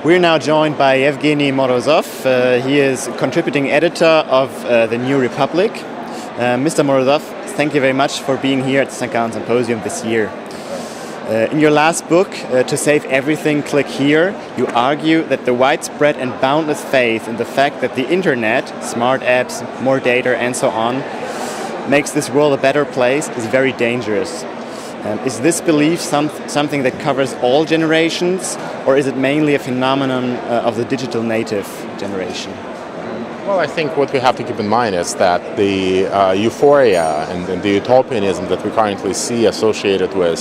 We're now joined by Evgeny Morozov. He is contributing editor of the New Republic. Mr. Morozov, thank you very much for being here at the St.Gallen Symposium this year. In your last book, To Save Everything, Click Here, you argue that the widespread and boundless faith in the fact that the internet, smart apps, more data and so on, makes this world a better place is very dangerous. Is this belief something that covers all generations, or is it mainly a phenomenon of the digital native generation? Well, I think what we have to keep in mind is that the euphoria and the utopianism that we currently see associated with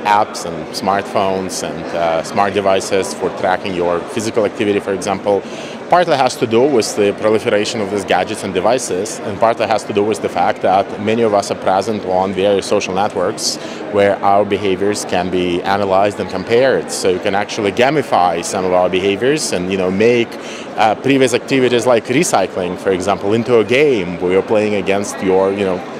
apps and smartphones and smart devices for tracking your physical activity, for example, partly has to do with the proliferation of these gadgets and devices, and partly has to do with the fact that many of us are present on various social networks where our behaviors can be analyzed and compared. So you can actually gamify some of our behaviors and make previous activities like recycling, for example, into a game where you're playing against your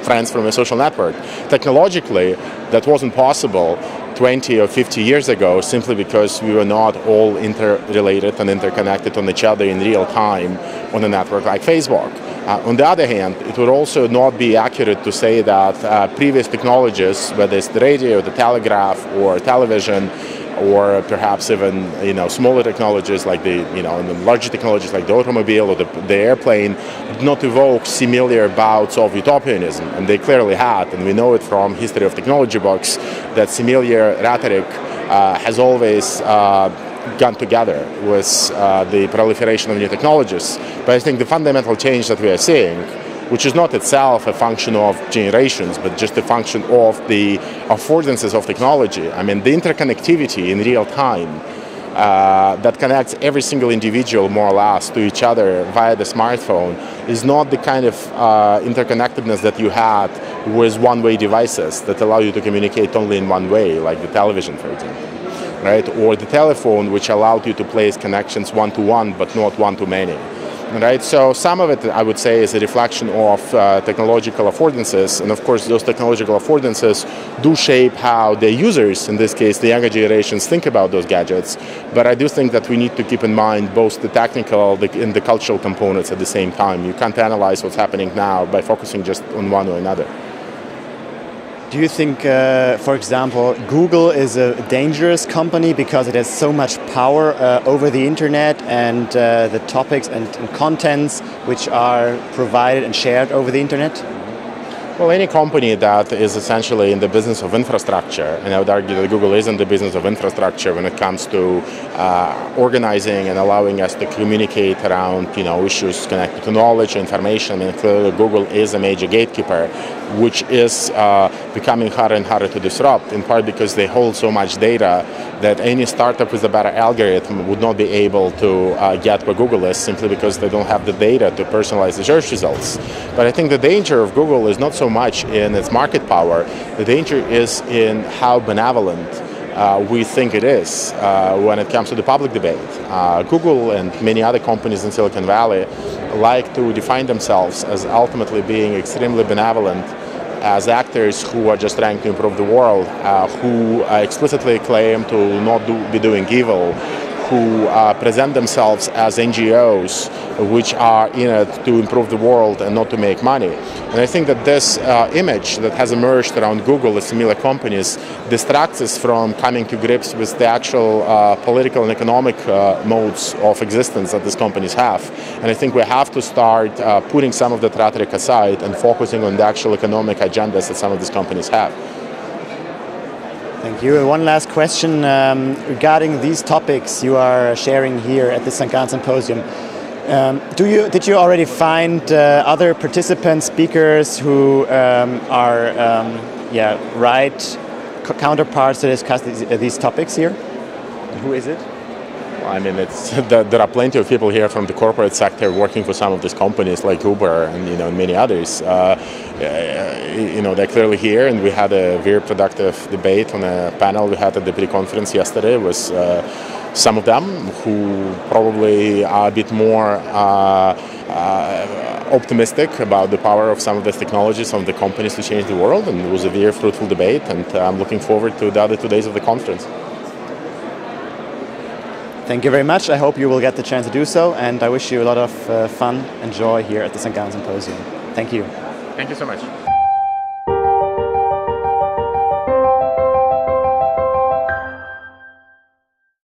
friends from a social network. Technologically, that wasn't possible 20 or 50 years ago, simply because we were not all interrelated and interconnected on each other in real time on a network like Facebook. On the other hand, it would also not be accurate to say that previous technologies, whether it's the radio, the telegraph, or television, or perhaps even smaller technologies like the larger technologies like the automobile or the airplane, did not evoke similar bouts of utopianism, and they clearly had, and we know it from history of technology books that similar rhetoric has always gone together with the proliferation of new technologies. But I think the fundamental change that we are seeing, which is not itself a function of generations, but just a function of the affordances of technology. I mean, the interconnectivity in real time that connects every single individual more or less to each other via the smartphone is not the kind of interconnectedness that you had with one-way devices that allow you to communicate only in one way, like the television, for example, right? Or the telephone, which allowed you to place connections one-to-one, but not one-to-many. Right, so some of it, I would say, is a reflection of technological affordances, and of course those technological affordances do shape how the users, in this case the younger generations, think about those gadgets. But I do think that we need to keep in mind both the technical and the cultural components at the same time. You can't analyze what's happening now by focusing just on one or another. Do you think, for example, Google is a dangerous company because it has so much power over the internet and the topics and contents which are provided and shared over the internet? Well, any company that is essentially in the business of infrastructure, and I would argue that Google is in the business of infrastructure when it comes to organizing and allowing us to communicate around issues connected to knowledge, information. I mean, clearly Google is a major gatekeeper, which is becoming harder and harder to disrupt, in part because they hold so much data that any startup with a better algorithm would not be able to get where Google is, simply because they don't have the data to personalize the search results. But I think the danger of Google is not so much in its market power. The danger is in how benevolent we think it is when it comes to the public debate. Google and many other companies in Silicon Valley like to define themselves as ultimately being extremely benevolent, as actors who are just trying to improve the world, who explicitly claim to not be doing evil, who present themselves as NGOs, which are in it to improve the world and not to make money. And I think that this image that has emerged around Google and similar companies distracts us from coming to grips with the actual political and economic modes of existence that these companies have. And I think we have to start putting some of that rhetoric aside and focusing on the actual economic agendas that some of these companies have. Thank you. One last question regarding these topics you are sharing here at the St.Gallen Symposium. Did you already find other participants, speakers who are right counterparts to discuss these topics here? Who is it? I mean, there are plenty of people here from the corporate sector working for some of these companies like Uber and many others. They're clearly here, and we had a very productive debate on a panel we had at the pre-conference yesterday with some of them who probably are a bit more optimistic about the power of some of these technologies, some of the companies to change the world, and it was a very fruitful debate, and I'm looking forward to the other 2 days of the conference. Thank you very much. I hope you will get the chance to do so, and I wish you a lot of fun and joy here at the St.Gallen Symposium. Thank you. Thank you so much.